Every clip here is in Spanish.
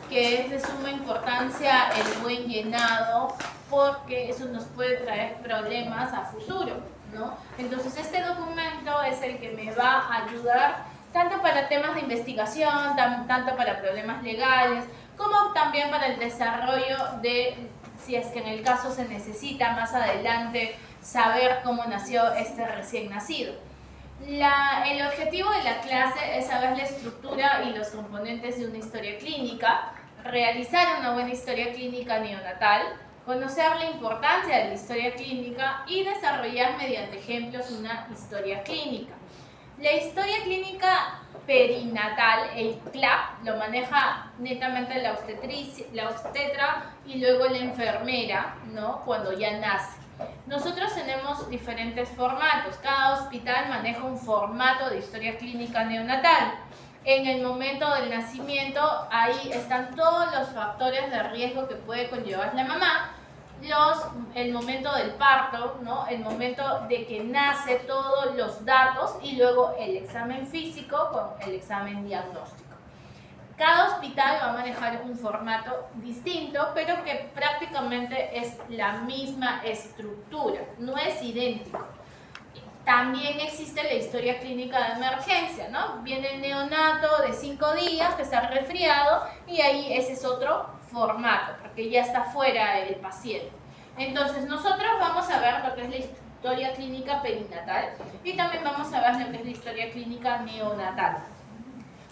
que es de suma importancia el buen llenado, porque eso nos puede traer problemas a futuro, ¿no? Entonces este documento es el que me va a ayudar tanto para temas de investigación, tanto para problemas legales, como también para el desarrollo de, si es que en el caso se necesita más adelante saber cómo nació este recién nacido. El objetivo de la clase es saber la estructura y los componentes de una historia clínica, realizar una buena historia clínica neonatal, conocer la importancia de la historia clínica y desarrollar mediante ejemplos una historia clínica. La historia clínica perinatal, el CLAP, lo maneja netamente la obstetra y luego la enfermera, ¿no? Cuando ya nace. Nosotros tenemos diferentes formatos. Cada hospital maneja un formato de historia clínica neonatal. En el momento del nacimiento, ahí están todos los factores de riesgo que puede conllevar la mamá. El momento del parto, ¿no? El momento de que nace, todos los datos, y luego el examen físico con el examen diagnóstico. Cada hospital va a manejar un formato distinto, pero que prácticamente es la misma estructura, no es idéntico. También existe la historia clínica de emergencia, ¿no? Viene el neonato de 5 días que está resfriado y ahí ese es otro formato, porque ya está fuera el paciente. Entonces nosotros vamos a ver lo que es la historia clínica perinatal y también vamos a ver lo que es la historia clínica neonatal.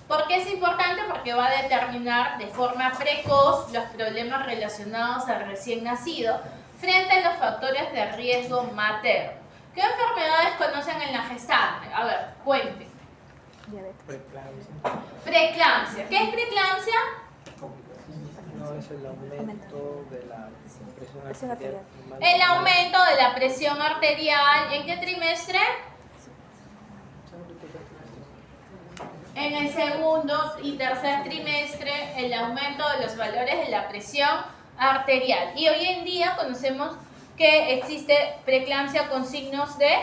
¿Por qué es importante? Porque va a determinar de forma precoz los problemas relacionados al recién nacido frente a los factores de riesgo materno. ¿Qué enfermedades conocen en la gestante? A ver, cuenten. Preeclampsia. Preeclampsia. ¿Qué es preeclampsia? No, es el aumento de la presión arterial. El aumento de la presión arterial. ¿En qué trimestre? En el segundo y tercer trimestre, el aumento de los valores de la presión arterial. Y hoy en día conocemos que existe preeclampsia con signos de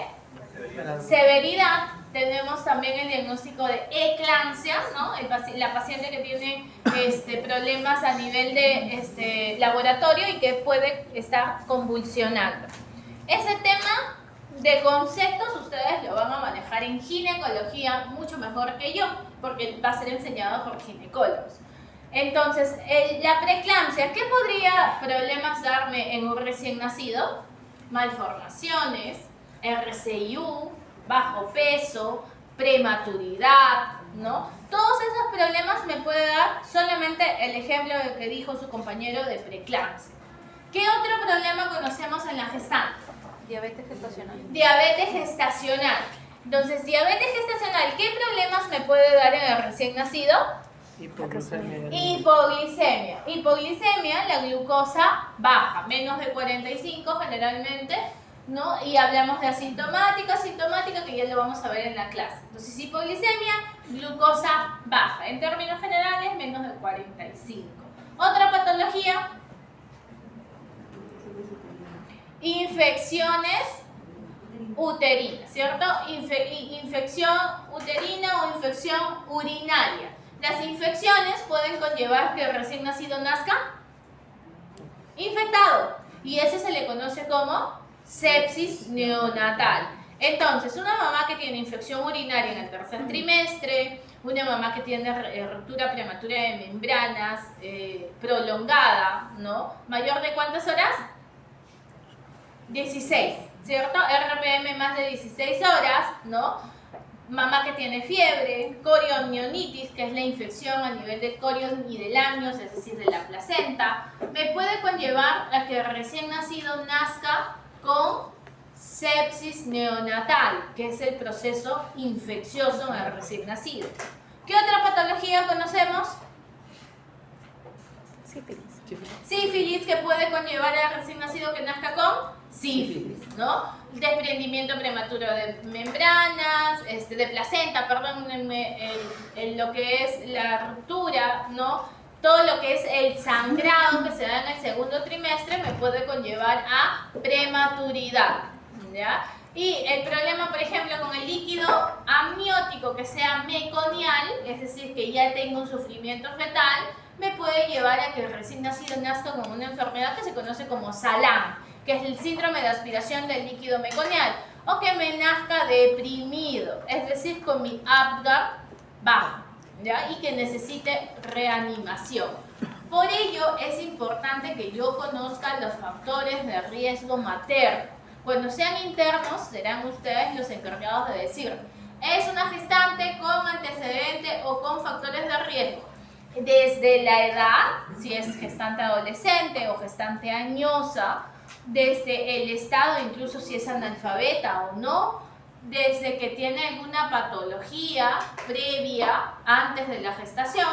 severidad. Tenemos también el diagnóstico de eclampsia, ¿no? La paciente que tiene problemas a nivel de laboratorio y que puede estar convulsionando. Ese tema de conceptos ustedes lo van a manejar en ginecología mucho mejor que yo, porque va a ser enseñado por ginecólogos. Entonces, la preeclampsia, ¿qué podría problemas darme en un recién nacido? Malformaciones, RCIU, bajo peso, prematuridad, ¿no? Todos esos problemas me puede dar solamente el ejemplo que dijo su compañero de preeclampsia. ¿Qué otro problema conocemos en la gestante? Diabetes gestacional. Diabetes gestacional. Entonces, diabetes gestacional, ¿qué problemas me puede dar en el recién nacido? Hipoglucemia. Hipoglicemia. Hipoglicemia, la glucosa baja, menos de 45 generalmente, ¿no? Y hablamos de asintomática, sintomática, que ya lo vamos a ver en la clase. Entonces, hipoglicemia, glucosa baja. En términos generales, menos de 45. Otra patología, infecciones uterinas, ¿cierto? Infección uterina o infección urinaria. Las infecciones pueden conllevar que el recién nacido nazca infectado y ese se le conoce como sepsis neonatal. Entonces, una mamá que tiene infección urinaria en el tercer trimestre, una mamá que tiene ruptura prematura de membranas prolongada, ¿no? ¿Mayor de cuántas horas? 16, ¿cierto? RPM más de 16 horas, ¿no? Mamá que tiene fiebre, coriomionitis, que es la infección a nivel de corion y de amnios, es decir, de la placenta, me puede conllevar a que el recién nacido nazca con sepsis neonatal, que es el proceso infeccioso en el recién nacido. ¿Qué otra patología conocemos? Sífilis. Sífilis, que puede conllevar al recién nacido que nazca con sífilis, ¿no? Desprendimiento prematuro de membranas, de placenta, perdónenme, lo que es la ruptura, ¿no? Todo lo que es el sangrado que se da en el segundo trimestre me puede conllevar a prematuridad, ¿ya? Y el problema, por ejemplo, con el líquido amniótico que sea meconial, es decir, que ya tengo un sufrimiento fetal, me puede llevar a que el recién nacido nazca con una enfermedad que se conoce como SALAM, que es el síndrome de aspiración del líquido meconial, o que me nazca deprimido, es decir, con mi Apgar bajo, ¿ya? Y que necesite reanimación. Por ello es importante que yo conozca los factores de riesgo materno. Cuando sean internos, serán ustedes los encargados de decir, ¿es una gestante con antecedente o con factores de riesgo? Desde la edad, si es gestante adolescente o gestante añosa, desde el estado, incluso si es analfabeta o no, desde que tiene alguna patología previa antes de la gestación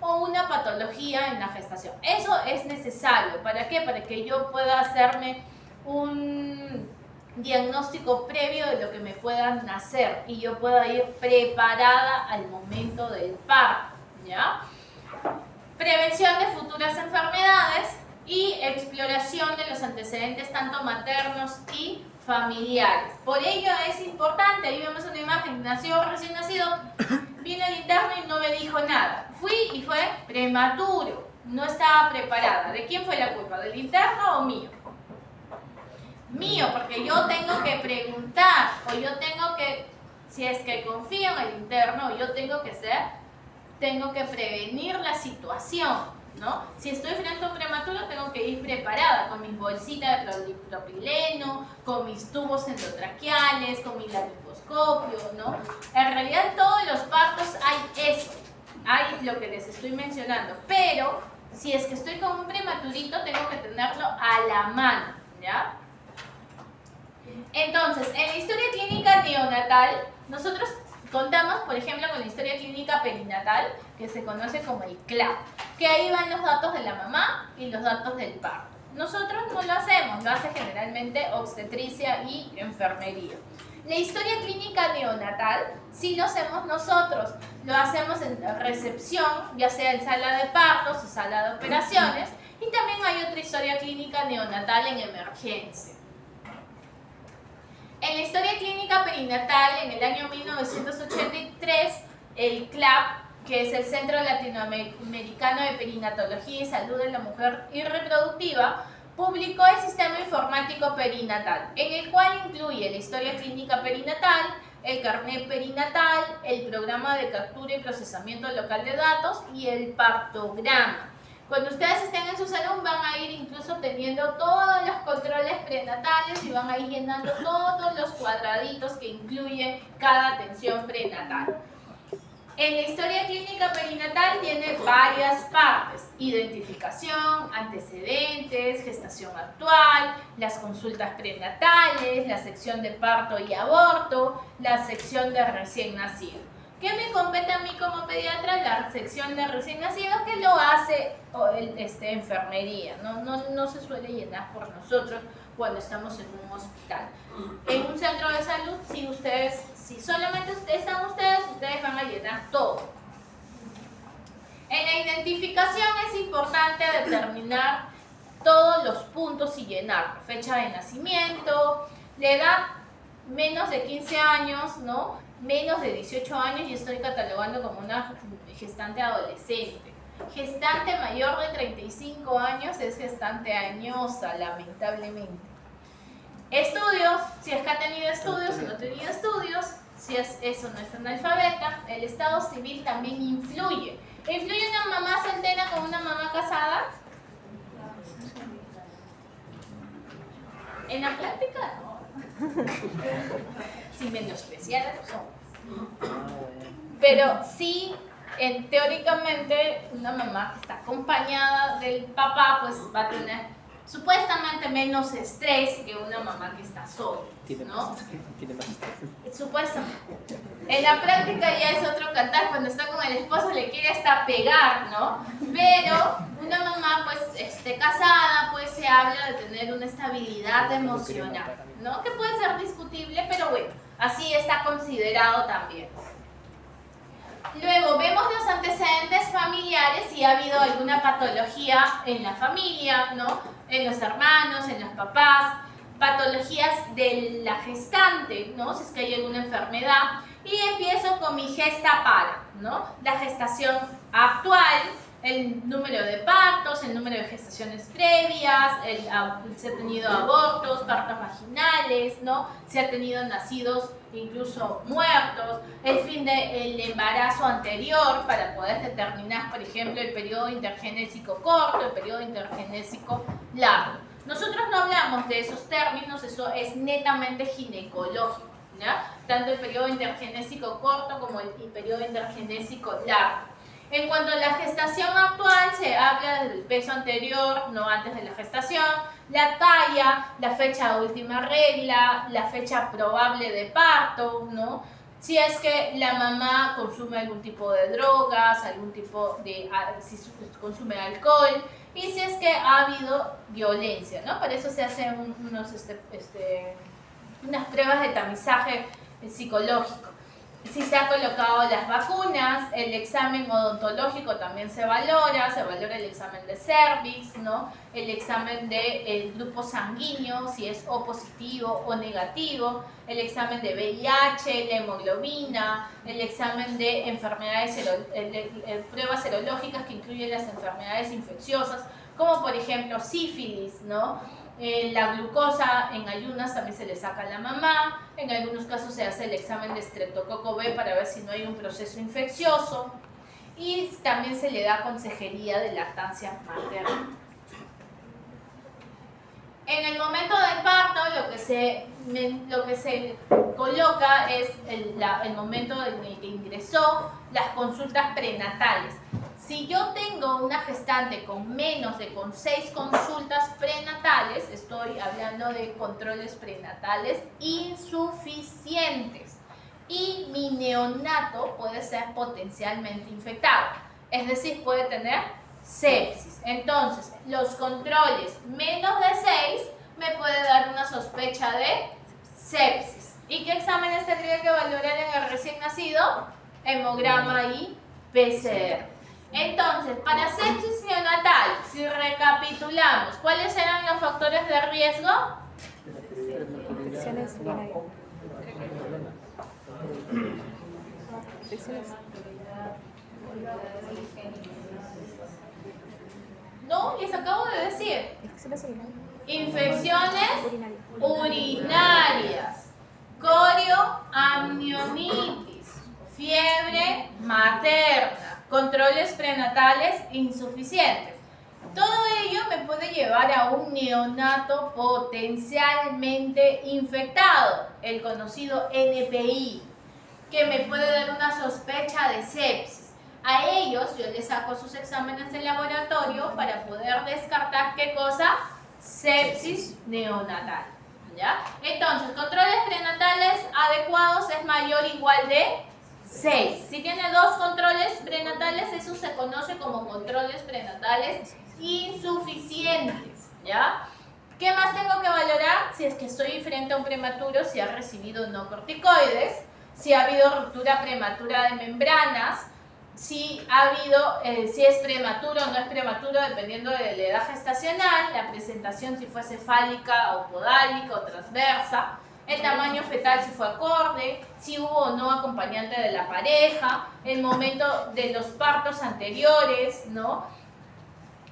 o una patología en la gestación. Eso es necesario. ¿Para qué? Para que yo pueda hacerme un diagnóstico previo de lo que me pueda nacer y yo pueda ir preparada al momento del parto, ¿ya? Prevención de futuras enfermedades y exploración de los antecedentes tanto maternos y familiares. Por ello es importante, ahí vemos una imagen, nació recién nacido, vino el interno y no me dijo nada. Fui y fue prematuro, no estaba preparada. ¿De quién fue la culpa? ¿Del interno o mío? Mío, porque yo tengo que preguntar, o yo tengo que, si es que confío en el interno, yo tengo que prevenir la situación, ¿no? Si estoy frente a un prematuro, tengo que ir preparada con mis bolsitas de propileno, con mis tubos endotraqueales, con mi laringoscopio, ¿no? En realidad, en todos los partos hay eso, hay lo que les estoy mencionando, pero si es que estoy con un prematurito, tengo que tenerlo a la mano, ¿ya? Entonces, en la historia clínica neonatal, nosotros contamos, por ejemplo, con la historia clínica perinatal, que se conoce como el CLAP, que ahí van los datos de la mamá y los datos del parto. Nosotros no lo hacemos, lo hace generalmente obstetricia y enfermería. La historia clínica neonatal sí lo hacemos nosotros, lo hacemos en recepción, ya sea en sala de partos o sala de operaciones, y también hay otra historia clínica neonatal en emergencia. En la historia clínica perinatal, en el año 1983, el CLAP, que es el Centro Latinoamericano de Perinatología y Salud de la Mujer y Reproductiva, publicó el Sistema Informático Perinatal, en el cual incluye la historia clínica perinatal, el carnet perinatal, el programa de captura y procesamiento local de datos y el partograma. Cuando ustedes estén en su salón van a ir incluso teniendo todos los controles prenatales y van a ir llenando todos los cuadraditos que incluye cada atención prenatal. En la historia clínica perinatal tiene varias partes: identificación, antecedentes, gestación actual, las consultas prenatales, la sección de parto y aborto, la sección de recién nacido. ¿Qué me compete a mí como pediatra? La sección de recién nacido, que lo hace enfermería, no se suele llenar por nosotros cuando estamos en un hospital. En un centro de salud, si solamente están ustedes van a llenar todo. En la identificación es importante determinar todos los puntos y llenar fecha de nacimiento, la edad menos de 15 años, ¿no? Menos de 18 años y estoy catalogando como una gestante adolescente. Gestante mayor de 35 años es gestante añosa, lamentablemente. Estudios, si es que ha tenido estudios, si no ha tenido estudios, si es eso no es analfabeta. El estado civil también influye. ¿Influye una mamá soltera con una mamá casada? En la práctica no. Sin menospreciar a los hombres. Pero sí, teóricamente, una mamá que está acompañada del papá, pues va a tener supuestamente menos estrés que una mamá que está sola, ¿no? Tiene más estrés. Supuestamente. En la práctica ya es otro cantar, cuando está con el esposo le quiere hasta pegar, ¿no? Pero una mamá pues casada, pues se habla de tener una estabilidad emocional, ¿no? Que puede ser discutible, pero bueno, así está considerado también. Luego vemos los antecedentes familiares, si ha habido alguna patología en la familia, ¿no? En los hermanos, en los papás, patologías de la gestante, ¿no? Si es que hay alguna enfermedad. Y empiezo con mi gesta para, ¿no? La gestación actual, El número de partos, el número de gestaciones previas, si ha tenido abortos, partos vaginales, ¿no? Si ha tenido nacidos incluso muertos, el fin del embarazo anterior para poder determinar, por ejemplo, el periodo intergenésico corto, el periodo intergenésico largo. Nosotros no hablamos de esos términos, eso es netamente ginecológico, ¿ya? Tanto el periodo intergenésico corto como el periodo intergenésico largo. En cuanto a la gestación actual, se habla del peso anterior, no antes de la gestación, la talla, la fecha de última regla, la fecha probable de parto, ¿no? Si es que la mamá consume algún tipo de drogas, si consume alcohol, y si es que ha habido violencia, ¿no? Para eso se hacen unas pruebas de tamizaje psicológico. Si se han colocado las vacunas, el examen odontológico también se valora el examen de cervix, ¿no? El examen del grupo sanguíneo, si es O positivo o negativo, el examen de VIH, la hemoglobina, el examen de enfermedades, pruebas serológicas que incluyen las enfermedades infecciosas, como por ejemplo sífilis, ¿no? La glucosa en ayunas también se le saca a la mamá. En algunos casos se hace el examen de estreptococo B para ver si no hay un proceso infeccioso. Y también se le da consejería de lactancia materna. En el momento del parto, lo que se coloca es el momento en el que ingresó, las consultas prenatales. Si yo tengo una gestante con 6 consultas prenatales, estoy hablando de controles prenatales insuficientes, y mi neonato puede ser potencialmente infectado, es decir, puede tener sepsis. Entonces, los controles menos de 6 me puede dar una sospecha de sepsis. ¿Y qué exámenes tendría que valorar en el recién nacido? Hemograma y PCR. Entonces, para sepsis neonatal, si recapitulamos, ¿cuáles eran los factores de riesgo? No, les acabo de decir. Infecciones urinarias, corioamnionitis, fiebre materna, controles prenatales insuficientes. Todo ello me puede llevar a un neonato potencialmente infectado, el conocido NPI, que me puede dar una sospecha de sepsis. A ellos yo les saco sus exámenes de laboratorio para poder descartar ¿qué cosa? Sepsis neonatal. ¿Ya? Entonces, controles prenatales adecuados es mayor o igual de 6. Si tiene 2 controles prenatales, eso se conoce como controles prenatales insuficientes. ¿Ya? ¿Qué más tengo que valorar? Si es que estoy frente a un prematuro, si ha recibido no corticoides, si ha habido ruptura prematura de membranas, si es prematuro o no es prematuro dependiendo de la edad gestacional, la presentación si fue cefálica o podálica o transversa, el tamaño fetal si fue acorde, si hubo o no acompañante de la pareja, el momento de los partos anteriores, ¿no?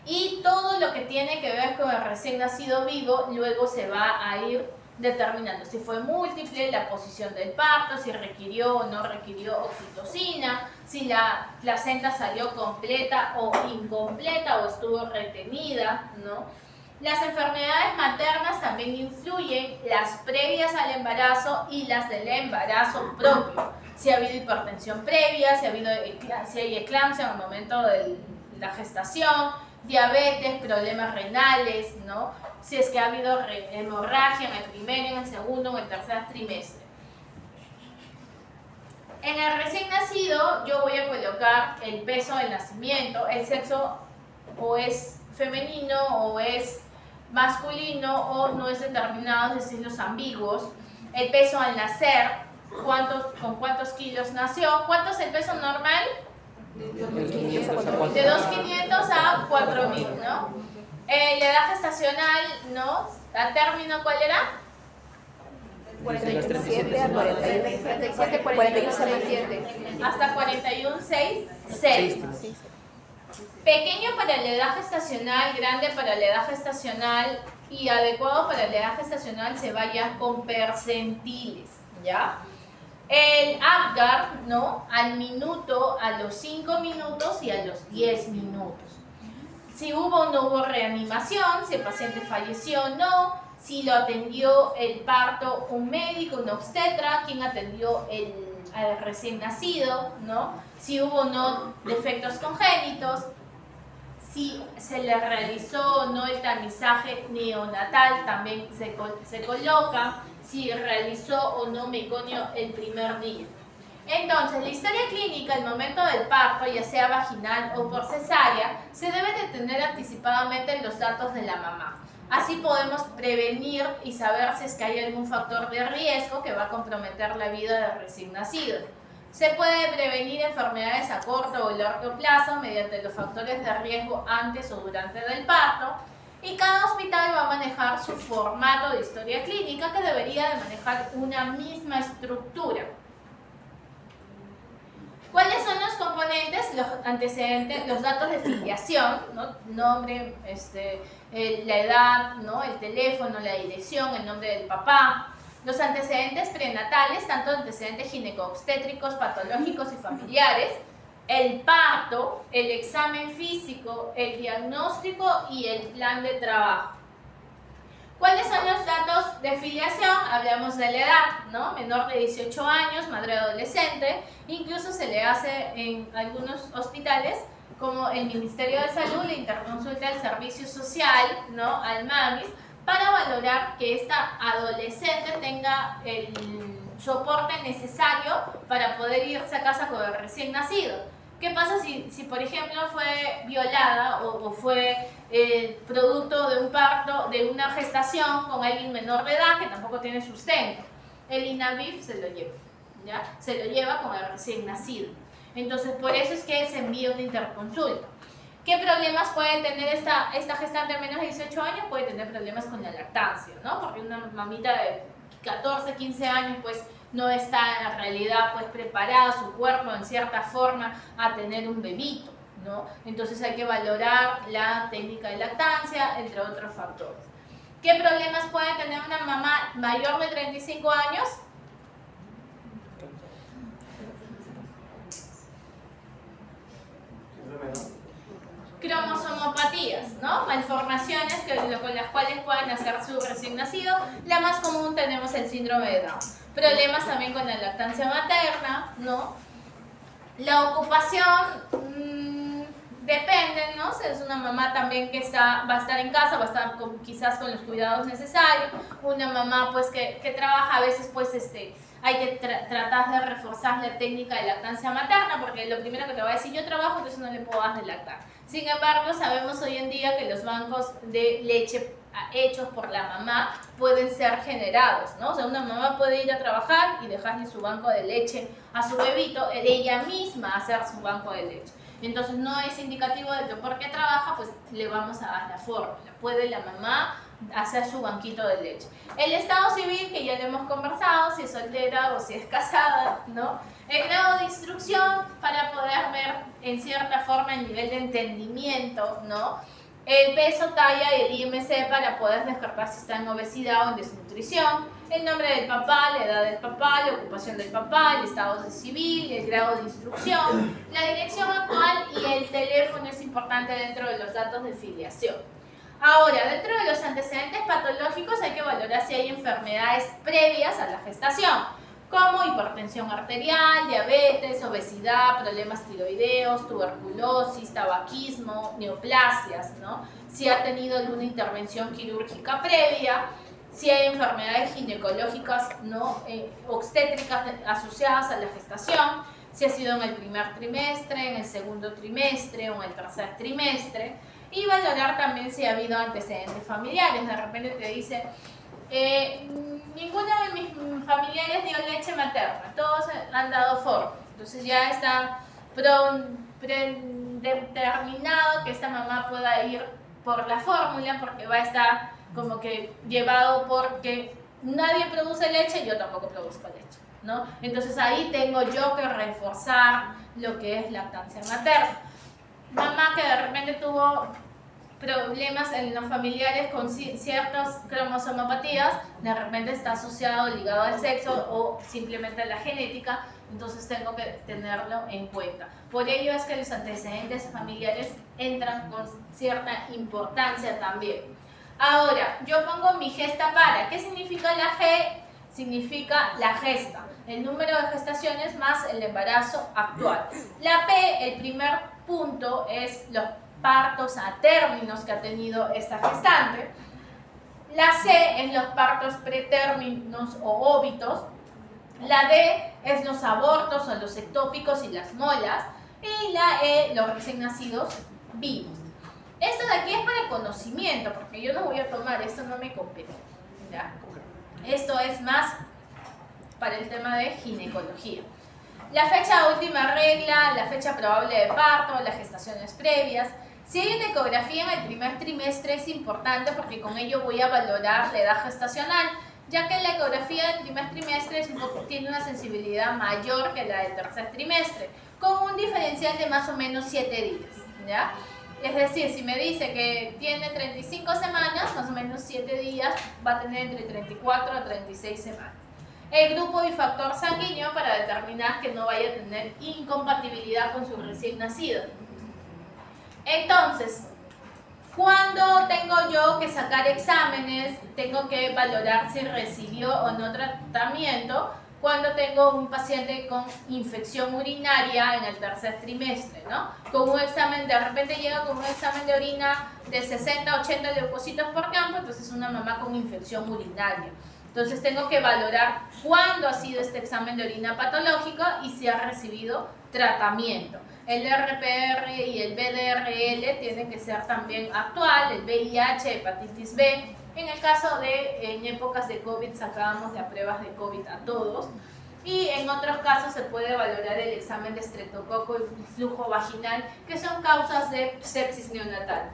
Y todo lo que tiene que ver con el recién nacido vivo luego se va a ir determinando si fue múltiple, la posición del parto, si requirió o no requirió oxitocina, si la placenta salió completa o incompleta o estuvo retenida, ¿no? Las enfermedades maternas también influyen, las previas al embarazo y las del embarazo propio. Si ha habido hipertensión previa, si hay eclampsia en el momento de la gestación, diabetes, problemas renales, ¿no? Si es que ha habido hemorragia en el primer, en el segundo, en el tercer trimestre. En el recién nacido yo voy a colocar el peso del nacimiento, el sexo o es femenino o es masculino o no es determinado, es decir, los ambiguos, el peso al nacer, con cuántos kilos nació, ¿cuánto es el peso normal? De 2.500 a 4.000, ¿no? La edad gestacional, ¿no? ¿A término cuál era? 47 a 41, 47. Hasta 41, 6, 6. Pequeño para la edad gestacional, grande para la edad gestacional y adecuado para la edad gestacional se vaya con percentiles, ¿ya? El Apgar, ¿no? Al minuto, a los 5 minutos y a los 10 minutos. Si hubo o no hubo reanimación, si el paciente falleció o no, si lo atendió el parto un médico, un obstetra, quien atendió al recién nacido, ¿no? Si hubo o no defectos congénitos, si se le realizó o no el tamizaje neonatal, también se coloca, si realizó o no meconio el primer día. Entonces, la historia clínica al momento del parto, ya sea vaginal o por cesárea, se debe de tener anticipadamente los datos de la mamá. Así podemos prevenir y saber si es que hay algún factor de riesgo que va a comprometer la vida del recién nacido. Se puede prevenir enfermedades a corto o largo plazo mediante los factores de riesgo antes o durante del parto, y cada hospital va a manejar su formato de historia clínica que debería de manejar una misma estructura. ¿Cuáles son los componentes, los antecedentes, los datos de filiación, ¿no? Nombre, la edad, ¿no? El teléfono, la dirección, el nombre del papá? Los antecedentes prenatales, tanto antecedentes gineco-obstétricos, patológicos y familiares, el parto, el examen físico, el diagnóstico y el plan de trabajo. ¿Cuáles son los datos de filiación? Hablamos de la edad, ¿no? Menor de 18 años, madre adolescente, incluso se le hace en algunos hospitales, como el Ministerio de Salud, le interconsulta al Servicio Social, ¿no? Al MAMIS, para valorar que esta adolescente tenga el soporte necesario para poder irse a casa con el recién nacido. ¿Qué pasa si por ejemplo, fue violada o fue producto de un parto, de una gestación con alguien menor de edad que tampoco tiene sustento? El INAVIF se lo lleva, ¿ya? Se lo lleva con el recién nacido. Entonces, por eso es que se envía una interconsulta. ¿Qué problemas puede tener esta gestante de menos de 18 años? Puede tener problemas con la lactancia, ¿no? Porque una mamita de 14, 15 años, pues no está en realidad pues preparada su cuerpo en cierta forma a tener un bebito, ¿no? Entonces hay que valorar la técnica de lactancia, entre otros factores. ¿Qué problemas puede tener una mamá mayor de 35 años? Cromosomopatías, ¿no? Malformaciones con las cuales puedan nacer su recién nacido. La más común tenemos el síndrome de Down. Problemas también con la lactancia materna, ¿no? La ocupación depende, ¿no? Si es una mamá también que va a estar en casa, va a estar quizás con los cuidados necesarios. Una mamá pues que trabaja, a veces pues hay que tratar de reforzar la técnica de lactancia materna, porque lo primero que te va a decir, yo trabajo, entonces no le puedo dar de lactar. Sin embargo, sabemos hoy en día que los bancos de leche hechos por la mamá pueden ser generados, ¿no? O sea, una mamá puede ir a trabajar y dejarle su banco de leche a su bebito, ella misma hacer su banco de leche. Entonces no es indicativo de que porque trabaja, pues le vamos a dar la fórmula. Puede la mamá hacer su banquito de leche. El estado civil, que ya lo hemos conversado, si es soltera o si es casada, ¿no? El grado de instrucción, para poder ver en cierta forma el nivel de entendimiento, ¿no? El peso, talla y el IMC para poder descartar si está en obesidad o en desnutrición. El nombre del papá, la edad del papá, la ocupación del papá, el estado civil, el grado de instrucción, la dirección actual y el teléfono es importante dentro de los datos de filiación. Ahora, dentro de los antecedentes patológicos hay que valorar si hay enfermedades previas a la gestación, como hipertensión arterial, diabetes, obesidad, problemas tiroideos, tuberculosis, tabaquismo, neoplasias, ¿no? Si ha tenido alguna intervención quirúrgica previa, si hay enfermedades ginecológicas, ¿no? Obstétricas asociadas a la gestación, si ha sido en el primer trimestre, en el segundo trimestre o en el tercer trimestre, y valorar también si ha habido antecedentes familiares. De repente te dice, ninguno de mis familiares dio leche materna, todos han dado fórmula. Entonces ya está determinado que esta mamá pueda ir por la fórmula, porque va a estar como que llevado porque nadie produce leche, yo tampoco produzco leche, ¿no? Entonces ahí tengo yo que reforzar lo que es lactancia materna. mamá que de repente tuvo problemas en los familiares con ciertas cromosomopatías, de repente está asociado, ligado al sexo o simplemente a la genética, entonces tengo que tenerlo en cuenta. Por ello es que los antecedentes familiares entran con cierta importancia también. Ahora, yo pongo mi gesta para. ¿Qué significa la G? Significa la gesta, el número de gestaciones más el embarazo actual. La P, el primer punto, es los partos a términos que ha tenido esta gestante. La C es los partos pretérminos o óbitos. La D es los abortos o los ectópicos y las molas. Y la E, los recién nacidos vivos. Esto de aquí es para el conocimiento, porque yo no voy a tomar, esto no me compete, ¿ya? Esto es más para el tema de ginecología. La fecha de última regla, la fecha probable de parto, las gestaciones previas. Si hay una ecografía en el primer trimestre es importante porque con ello voy a valorar la edad gestacional, ya que la ecografía del primer trimestre tiene una sensibilidad mayor que la del tercer trimestre, con un diferencial de más o menos 7 días, ¿ya? Es decir, si me dice que tiene 35 semanas, más o menos 7 días, va a tener entre 34 a 36 semanas. El grupo y factor sanguíneo para determinar que no vaya a tener incompatibilidad con su recién nacido. Entonces, cuando tengo yo que sacar exámenes, tengo que valorar si recibió o no tratamiento. Cuando tengo un paciente con infección urinaria en el tercer trimestre, ¿no? Con un examen, de repente llega con un examen de orina de 60 80 leucocitos por campo, entonces es una mamá con infección urinaria. Entonces tengo que valorar cuándo ha sido este examen de orina patológico y si ha recibido tratamiento. El RPR y el BDRL tienen que ser también actual, el VIH, hepatitis B. En el caso de, en épocas de COVID, sacábamos las pruebas de COVID a todos. Y en otros casos se puede valorar el examen de estreptococo y flujo vaginal, que son causas de sepsis neonatal.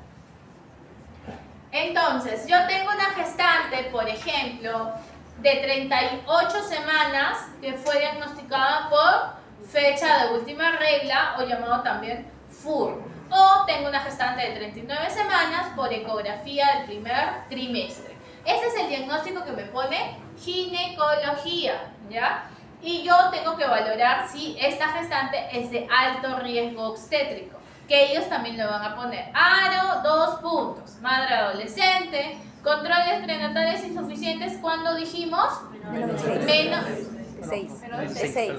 Entonces, yo tengo una gestante, por ejemplo, de 38 semanas que fue diagnosticada por fecha de última regla o llamado también FUR. O tengo una gestante de 39 semanas por ecografía del primer trimestre. Ese es el diagnóstico que me pone ginecología, ¿ya? Y yo tengo que valorar si esta gestante es de alto riesgo obstétrico, que ellos también lo van a poner. Aro, 2 puntos. Madre adolescente, controles prenatales insuficientes, ¿cuándo dijimos? Menos de 6. Menos de 6.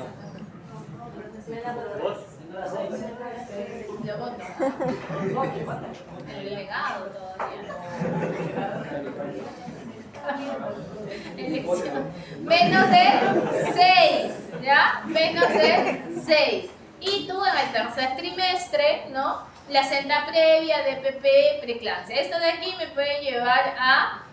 Lo voto. El legado todavía. Elección. Menos de 6, ¿ya? Menos de 6. Y tú en el tercer trimestre, ¿no? La senda previa, DPP, preeclampsia. Esto de aquí me puede llevar a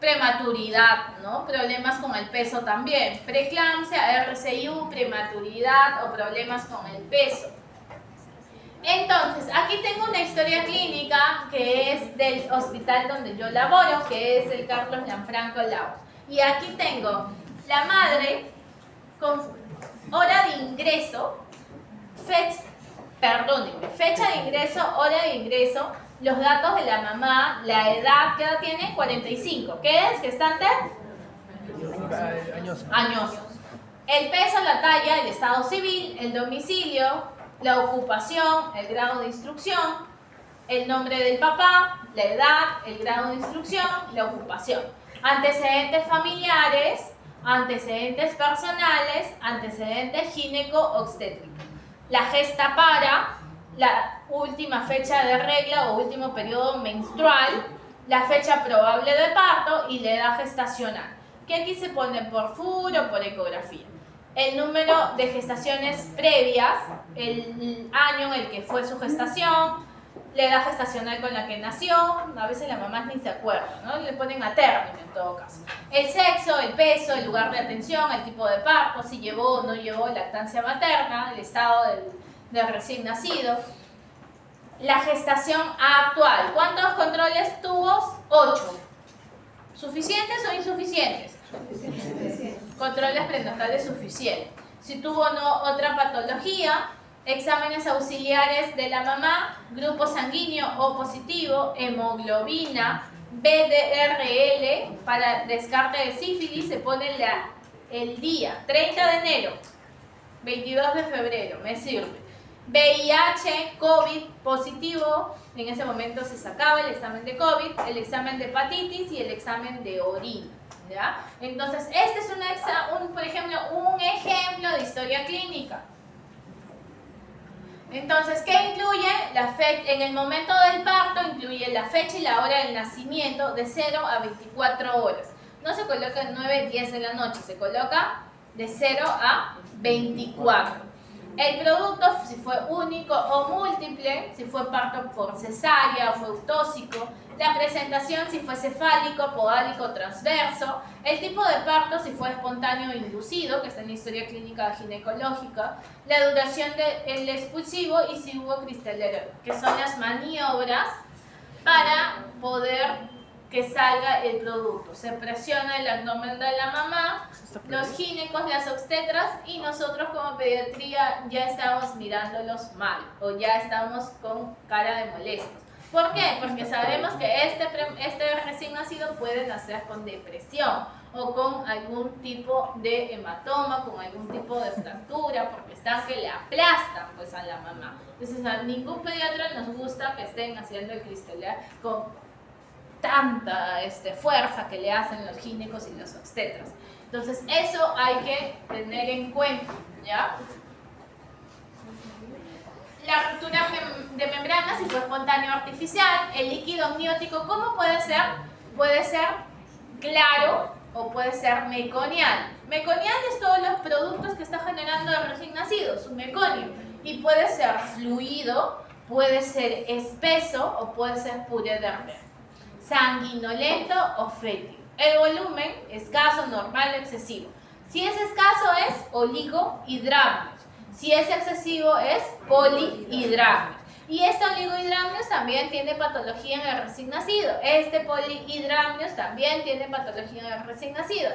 prematuridad, ¿no? Problemas con el peso también. Preeclampsia, RCIU, prematuridad o problemas con el peso. Entonces, aquí tengo una historia clínica que es del hospital donde yo laboro, que es el Carlos Lanfranco Laos. Y aquí tengo la madre con hora de ingreso, fecha de ingreso, hora de ingreso, los datos de la mamá, la edad, ¿qué edad tiene? 45. ¿Qué es? ¿Gestante? Añosos. El peso, la talla, el estado civil, el domicilio, la ocupación, el grado de instrucción, el nombre del papá, la edad, el grado de instrucción, la ocupación. Antecedentes familiares, antecedentes personales, antecedentes gineco-obstétricos. La gesta para, la última fecha de regla o último periodo menstrual, la fecha probable de parto y la edad gestacional, que aquí se pone por FUR o por ecografía. El número de gestaciones previas, el año en el que fue su gestación, la edad gestacional con la que nació, a veces las mamás ni se acuerdan, ¿no? Le ponen a término en todo caso. El sexo, el peso, el lugar de atención, el tipo de parto, si llevó o no llevó lactancia materna, el estado del recién nacido. La gestación actual, ¿cuántos controles tuvo? 8. ¿Suficientes o insuficientes? Controles prenatales suficientes. Si tuvo o no otra patología, Exámenes auxiliares de la mamá, grupo sanguíneo O positivo, hemoglobina, BDRL, para descarte de sífilis se pone el día, 30 de enero, 22 de febrero, me sirve. VIH, COVID positivo, en ese momento se sacaba el examen de COVID, el examen de hepatitis y el examen de orina, ¿ya? Entonces, este es por ejemplo, un ejemplo de historia clínica. Entonces, ¿qué incluye? En el momento del parto incluye la fecha y la hora del nacimiento de 0 a 24 horas. No se coloca 9, 10 de la noche, se coloca de 0 a 24. El producto, si fue único o múltiple, si fue parto por cesárea o fue eutóxico, la presentación si fue cefálico, podálico, transverso, el tipo de parto si fue espontáneo o inducido, que está en la historia clínica ginecológica, la duración del expulsivo y si hubo cristalero, que son las maniobras para poder que salga el producto. Se presiona el abdomen de la mamá, los ginecos, las obstetras y nosotros como pediatría ya estamos mirándolos mal o ya estamos con cara de molestos. ¿Por qué? Porque sabemos que este recién nacido puede nacer con depresión o con algún tipo de hematoma, con algún tipo de fractura, porque están que le aplastan pues a la mamá. Entonces a ningún pediatra nos gusta que estén haciendo el cristalar con tanta fuerza que le hacen los ginecos y los obstetras. Entonces eso hay que tener en cuenta, ¿ya? La ruptura de membrana, si fue espontáneo o artificial, el líquido amniótico, ¿cómo puede ser? Puede ser claro o puede ser meconial. Meconial es todos los productos que está generando el recién nacido, su meconio, y puede ser fluido, puede ser espeso o puede ser puré-dermer. Sanguinolento o fétido. El volumen, escaso, normal, excesivo. Si es escaso es oligohidramnios. Si es excesivo es polihidramnios. Y este oligohidramnios también tiene patología en el recién nacido. Este polihidramnios también tiene patología en el recién nacido.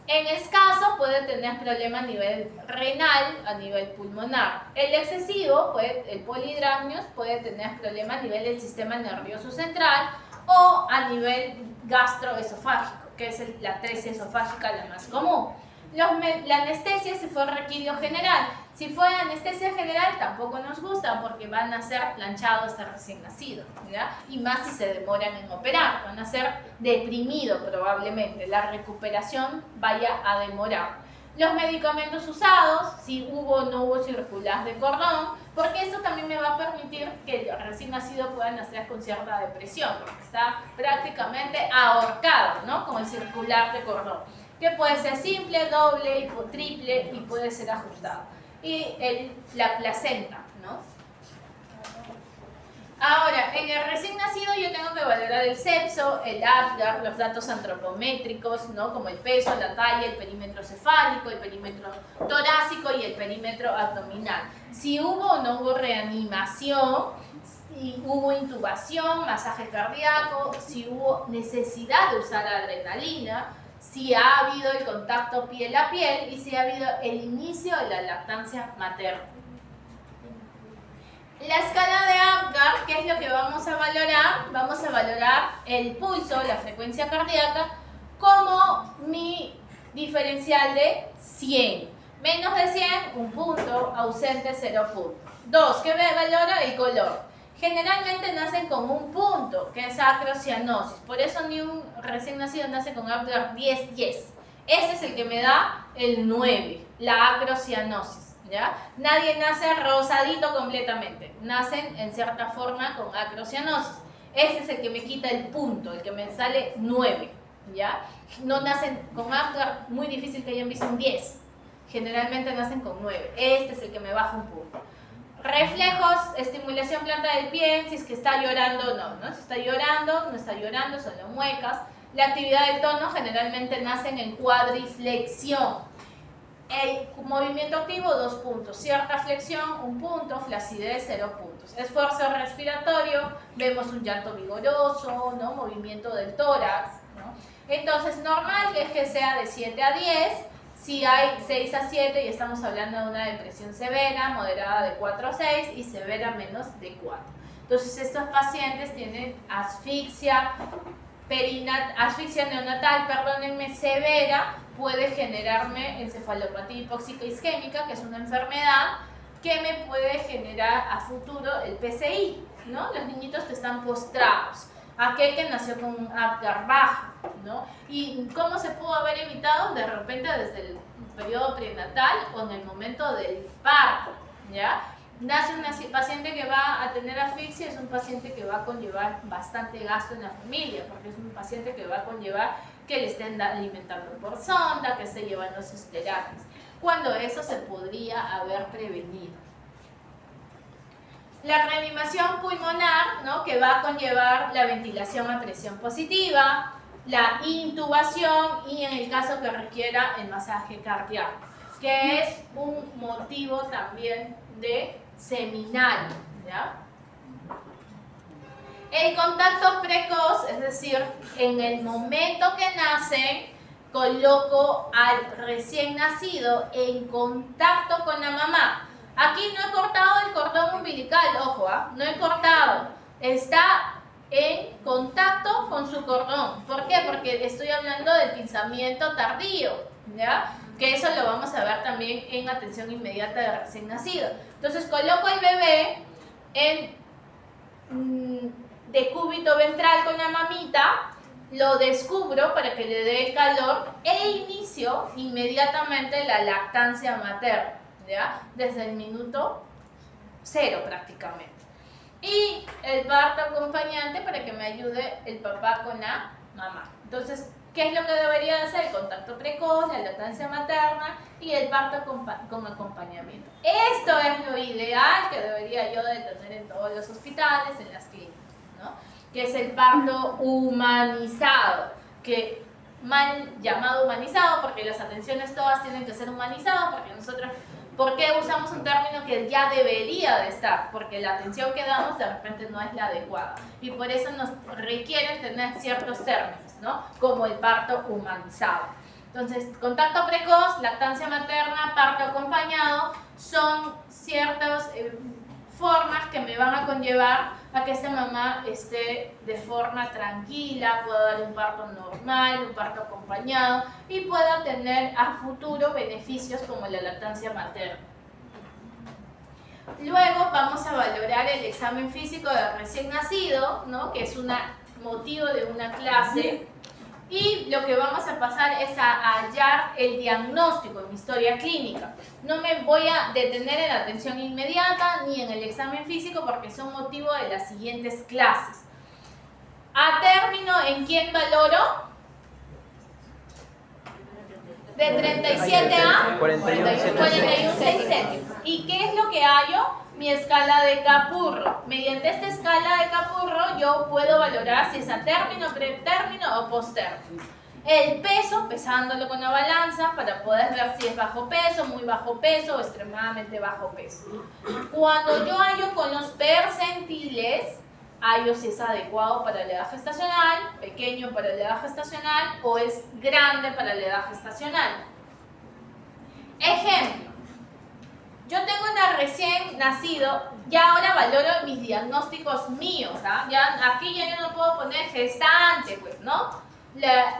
En escaso puede tener problemas a nivel renal, a nivel pulmonar. El excesivo, el polihidramnios, puede tener problemas a nivel del sistema nervioso central o a nivel gastroesofágico, que es la atresia esofágica la más común. La anestesia si fue requirió general. Si fue anestesia general tampoco nos gusta porque van a ser planchados este recién nacido, ¿ya? Y más si se demoran en operar, van a ser deprimidos probablemente, la recuperación vaya a demorar. Los medicamentos usados, si hubo o no hubo circular de cordón, porque esto también me va a permitir que el recién nacido pueda nacer con cierta depresión, porque está prácticamente ahorcado, ¿no? Con el circular de cordón, que puede ser simple, doble, triple y puede ser ajustado. Y la placenta, ¿no? Ahora, en el recién nacido yo tengo que valorar el sexo, el Apgar, los datos antropométricos, ¿no? Como el peso, la talla, el perímetro cefálico, el perímetro torácico y el perímetro abdominal. Si hubo o no hubo reanimación, si hubo intubación, masaje cardíaco, si hubo necesidad de usar adrenalina, si ha habido el contacto piel a piel y si ha habido el inicio de la lactancia materna. La escala de Apgar, ¿qué es lo que vamos a valorar? Vamos a valorar el pulso, la frecuencia cardíaca, como mi diferencial de 100. Menos de 100, un punto, ausente, 0 puntos. 2, ¿qué valora? El color. Generalmente nacen con un punto, que es acrocianosis. Por eso ni un recién nacido nace con Apgar 10-10. Ese es el que me da el 9, la acrocianosis. ¿Ya? Nadie nace rosadito completamente, nacen en cierta forma con acrocianosis. Ese es el que me quita el punto, el que me sale 9, ¿ya? No nacen con Apgar, muy difícil que hayan visto un 10, generalmente nacen con 9, este es el que me baja un punto. Reflejos, estimulación planta del pie, si es que está llorando o no, ¿no? Si está llorando, no está llorando, solo muecas. La actividad del tono generalmente nacen en cuadriflexión. El movimiento activo, 2 puntos. Cierta flexión, 1 punto. Flacidez, 0 puntos. Esfuerzo respiratorio, vemos un llanto vigoroso, ¿no? Movimiento del tórax, ¿no? Entonces, normal es que sea de 7 a 10. Si hay 6 a 7, ya estamos hablando de una depresión severa, moderada de 4 a 6 y severa menos de 4. Entonces estos pacientes tienen asfixia neonatal, perdónenme, severa, puede generarme encefalopatía hipóxica isquémica, que es una enfermedad que me puede generar a futuro el PCI, ¿no? Los niñitos que están postrados, aquel que nació con un Apgar bajo, ¿no? ¿Y cómo se pudo haber evitado? De repente desde el periodo prenatal o en el momento del parto, ¿ya? Nace una paciente que va a tener asfixia, es un paciente que va a conllevar bastante gasto en la familia, porque es un paciente que va a conllevar que le estén alimentando por sonda, que esté llevando sus terapias, cuando eso se podría haber prevenido. La reanimación pulmonar, ¿no? Que va a conllevar la ventilación a presión positiva, la intubación y en el caso que requiera el masaje cardíaco, que es un motivo también de seminario, ¿ya? El contacto precoz, es decir, en el momento que nacen, coloco al recién nacido en contacto con la mamá. Aquí no he cortado el cordón umbilical, ojo, no he cortado. Está en contacto con su cordón. ¿Por qué? Porque estoy hablando del pinzamiento tardío, ¿ya? Que eso lo vamos a ver también en atención inmediata de recién nacido. Entonces coloco al bebé en decúbito ventral con la mamita, lo descubro para que le dé el calor e inicio inmediatamente la lactancia materna, ¿ya? Desde el minuto 0 prácticamente. Y el parto acompañante para que me ayude el papá con la mamá. Entonces, ¿qué es lo que debería de hacer? El contacto precoz, la lactancia materna y el parto con acompañamiento. Esto es lo ideal que debería yo de tener en todos los hospitales, en las clínicas, ¿no? Que es el parto humanizado, que mal llamado humanizado porque las atenciones todas tienen que ser humanizadas, porque nosotros, ¿por qué usamos un término que ya debería de estar? Porque la atención que damos de repente no es la adecuada y por eso nos requieren tener ciertos términos, ¿no? Como el parto humanizado. Entonces, contacto precoz, lactancia materna, parto acompañado, son ciertas formas que me van a conllevar a que esta mamá esté de forma tranquila, pueda dar un parto normal, un parto acompañado y pueda tener a futuro beneficios como la lactancia materna. Luego vamos a valorar el examen físico de recién nacido, ¿no? Que es un motivo de una clase. Y lo que vamos a pasar es a hallar el diagnóstico en mi historia clínica. No me voy a detener en la atención inmediata ni en el examen físico porque son motivo de las siguientes clases. A término, ¿en quién valoro? De 37 a 41,6 céntimos. ¿Y qué es lo que hallo? Mi escala de Capurro. Mediante esta escala de Capurro yo puedo valorar si es a término, pretérmino o posttérmino. El peso, pesándolo con la balanza para poder ver si es bajo peso, muy bajo peso o extremadamente bajo peso. Cuando yo hallo con los percentiles, hallo si es adecuado para la edad gestacional, pequeño para la edad gestacional o es grande para la edad gestacional. Ejemplo. Yo tengo una recién nacido, ya ahora valoro mis diagnósticos míos, ¿ah? Aquí ya yo no puedo poner gestante, pues, ¿no?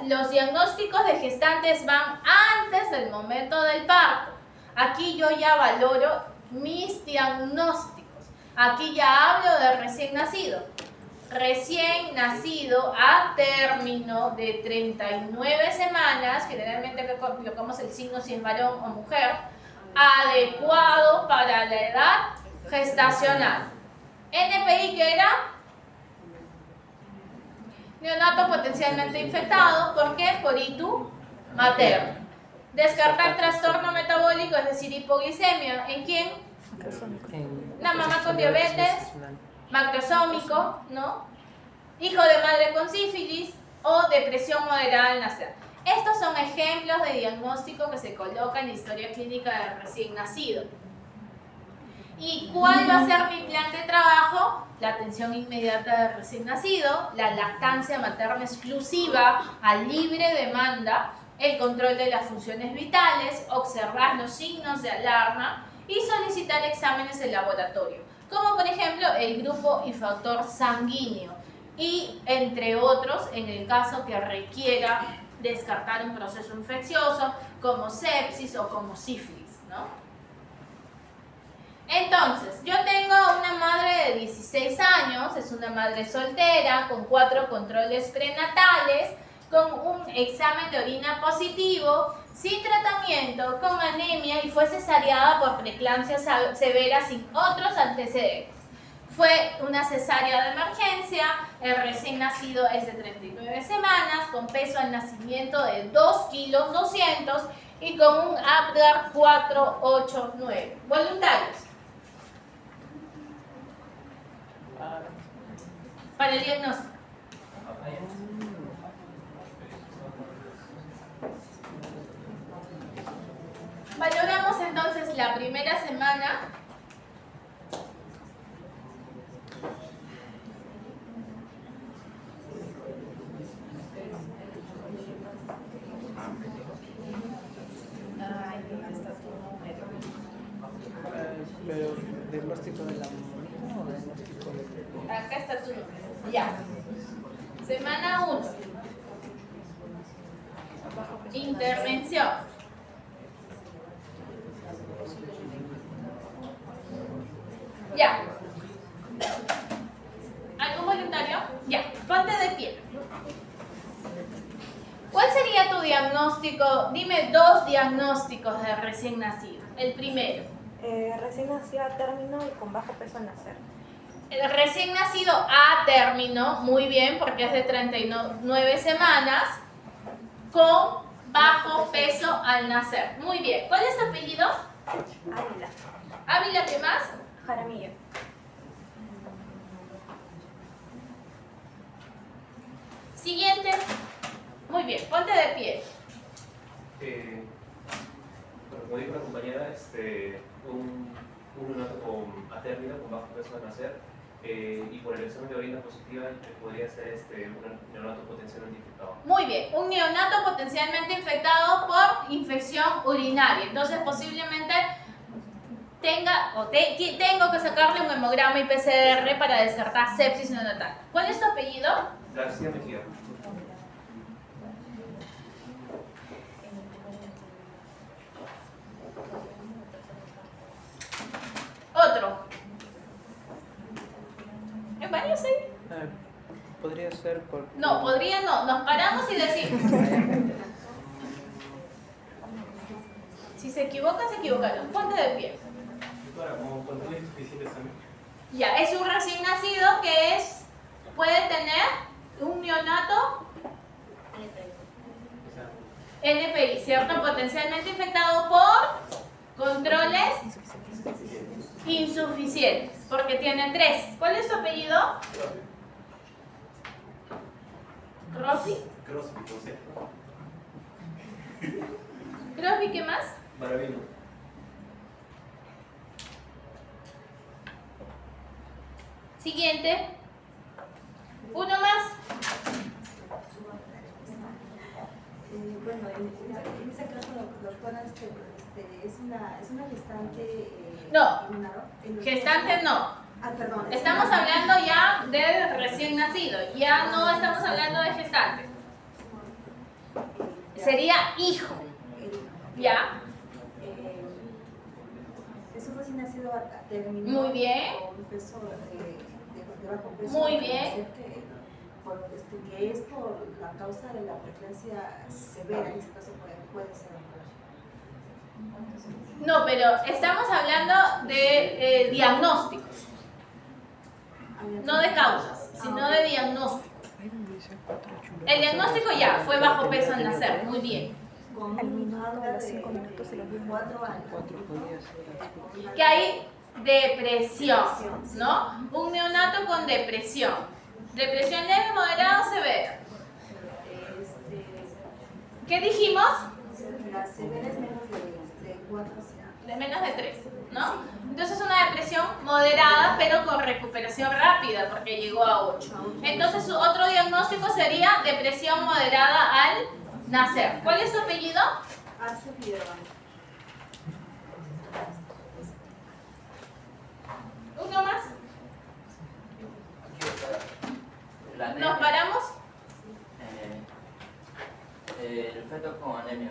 Los diagnósticos de gestantes van antes del momento del parto. Aquí yo ya valoro mis diagnósticos. Aquí ya hablo de recién nacido. Recién nacido a término de 39 semanas, generalmente colocamos el signo si es varón o mujer, adecuado para la edad gestacional. NPI, ¿qué era? Neonato potencialmente infectado. ¿Por qué? Por ITU materno. Descartar trastorno metabólico, es decir, hipoglicemia. ¿En quién? Una mamá con diabetes, macrosómico, ¿no? Hijo de madre con sífilis o depresión moderada al nacer. Estos son ejemplos de diagnóstico que se coloca en la historia clínica del recién nacido. ¿Y cuál va a ser mi plan de trabajo? La atención inmediata del recién nacido, la lactancia materna exclusiva a libre demanda el control de las funciones vitales, observar los signos de alarma y solicitar exámenes de laboratorio, como por ejemplo el grupo y factor sanguíneo, y entre otros en el caso que requiera descartar un proceso infeccioso como sepsis o como sífilis, ¿no? Entonces, yo tengo una madre de 16 años, es una madre soltera, con 4 controles prenatales, con un examen de orina positivo, sin tratamiento, con anemia y fue cesareada por preeclampsia severa sin otros antecedentes. Fue una cesárea de emergencia, el recién nacido es de 39 semanas, con peso al nacimiento de 2 kilos 200 y con un Apgar 489. Voluntarios. Para el diagnóstico. Valoramos entonces la primera semana. Ay, ¿dónde está tu número? Pero, ¿diagnóstico de la misma o diagnóstico de...? Acá está tu número. Ya. Semana 1. Intervención. Ya. ¿Algún voluntario? Ya. Ponte de pie. ¿Cuál sería tu diagnóstico? Dime 2 diagnósticos de recién nacido. El primero. Recién nacido a término y con bajo peso al nacer. El recién nacido a término, muy bien, porque es de 39 semanas, con bajo peso al nacer. Muy bien. ¿Cuál es tu apellido? Ávila. Ávila, ¿qué más? Jaramillo. Siguiente. Muy bien, ponte de pie. Bueno, como dijo la compañera, un neonato a término con bajo peso al nacer, y por el examen de orina positiva podría ser un neonato potencialmente infectado. Muy bien, un neonato potencialmente infectado por infección urinaria. Entonces posiblemente tengo que sacarle un hemograma y PCR para descartar sepsis neonatal. ¿Cuál es tu apellido? García Mejía. Otro. ¿Hay varios ahí? Podría ser por... No, podría no. Nos paramos y decimos. Si se equivocan, se equivocaron. Ponte de pie. Como controles insuficientes también. Ya, es un recién nacido que puede tener un neonato NPI, ¿cierto? Potencialmente infectado por controles insuficientes, porque tiene 3. ¿Cuál es tu apellido? ¿Rossi? ¿Crosby qué más? Maravino. Siguiente. Uno más. Bueno, en ese caso, doctora, es una gestante. No, en gestante no. Perdón. Estamos hablando ya de recién nacido, ya no estamos hablando de gestante. Sería hijo. ¿Ya? Es un recién nacido a término. Muy bien. Con peso de bajo peso. Muy bien. Que es por la causa de la preeclampsia severa, en este caso puede ser. No, pero estamos hablando de diagnósticos, no de causas, sino de diagnóstico. El diagnóstico ya fue bajo peso al nacer, muy bien. Al minuto de los 5 minutos se lo dio 4 años. podría ser... Que hay depresión, ¿no? Un neonato con depresión. Depresión leve, moderada o severa. ¿Qué dijimos? La severa es menos de 4 años. De menos de 3, ¿no? Entonces una depresión moderada, pero con recuperación rápida, porque llegó a 8. Entonces su otro diagnóstico sería depresión moderada al Nacer. ¿Cuál es tu apellido? Arce Figueroa. Uno más. Aquí está. La ¿Nos anemia. paramos? El feto con anemia.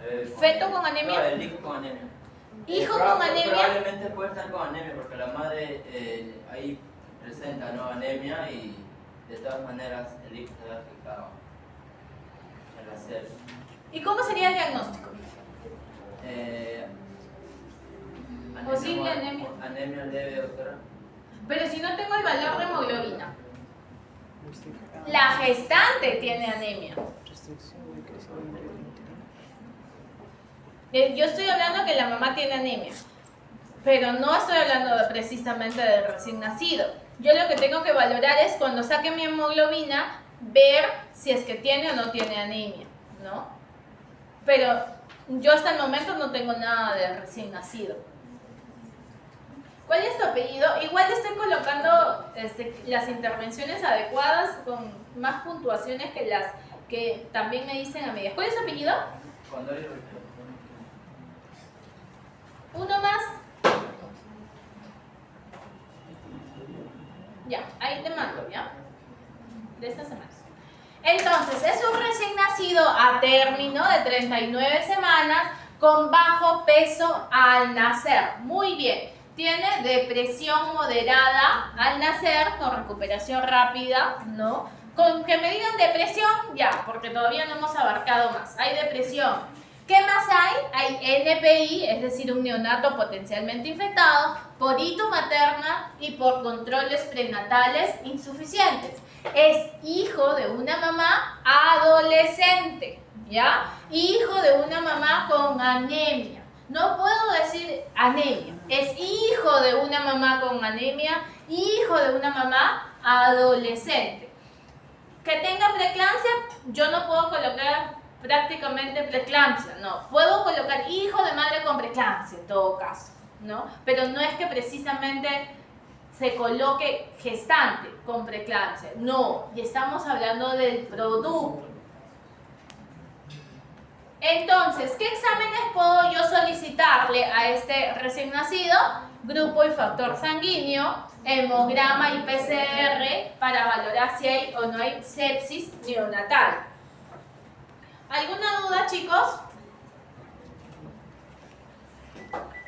El bebé ¿Feto con anemia? No, el hijo con anemia. ¿Hijo con anemia? Probablemente puede estar con anemia porque la madre ahí presenta, ¿no?, anemia, y de todas maneras el hijo se ve afectado al hacer. ¿Y cómo sería el diagnóstico? Posible anemia. Anemia leve, doctora. Pero si no tengo el valor de hemoglobina. La gestante tiene anemia. Restricción de crecimiento intrauterino. Yo estoy hablando que la mamá tiene anemia, pero no estoy hablando precisamente del recién nacido. Yo lo que tengo que valorar es cuando saque mi hemoglobina, ver si es que tiene o no tiene anemia, ¿no? Pero yo hasta el momento no tengo nada de recién nacido. ¿Cuál es tu apellido? Igual estoy colocando las intervenciones adecuadas con más puntuaciones que las que también me dicen a medias. ¿Cuál es tu apellido? Cuando hay Uno más. Ya, ahí te mando, ¿ya? De esta semana. Entonces, es un recién nacido a término de 39 semanas con bajo peso al nacer. Muy bien. Tiene depresión moderada al nacer con recuperación rápida, ¿no? Con que me digan depresión, ya, porque todavía no hemos abarcado más. Hay depresión. ¿Qué más hay? Hay NPI, es decir, un neonato potencialmente infectado, por hito materna y por controles prenatales insuficientes. Es hijo de una mamá adolescente, ¿ya? Hijo de una mamá con anemia. No puedo decir anemia, es hijo de una mamá con anemia, hijo de una mamá adolescente. Que tenga preeclampsia, yo no puedo colocar prácticamente preeclampsia, no. Puedo colocar hijo de madre con preeclampsia en todo caso, ¿no? Pero no es que precisamente se coloque gestante con preeclampsia, no. Y estamos hablando del producto. Entonces, ¿qué exámenes puedo yo solicitarle a este recién nacido? Grupo y factor sanguíneo, hemograma y PCR para valorar si hay o no hay sepsis neonatal. ¿Alguna duda, chicos?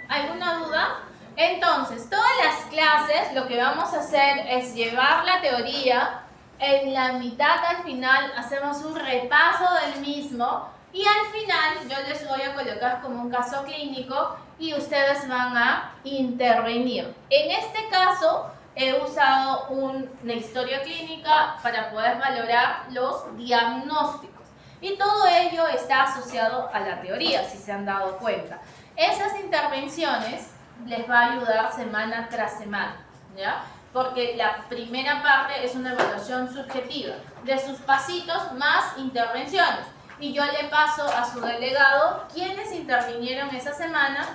¿Alguna duda? Entonces, todas las clases lo que vamos a hacer es llevar la teoría, en la mitad al final hacemos un repaso del mismo y al final yo les voy a colocar como un caso clínico y ustedes van a intervenir. En este caso he usado una historia clínica para poder valorar los diagnósticos. Y todo ello está asociado a la teoría, si se han dado cuenta. Esas intervenciones les va a ayudar semana tras semana, ¿ya? Porque la primera parte es una evaluación subjetiva de sus pasitos más intervenciones. Y yo le paso a su delegado quiénes intervinieron esa semana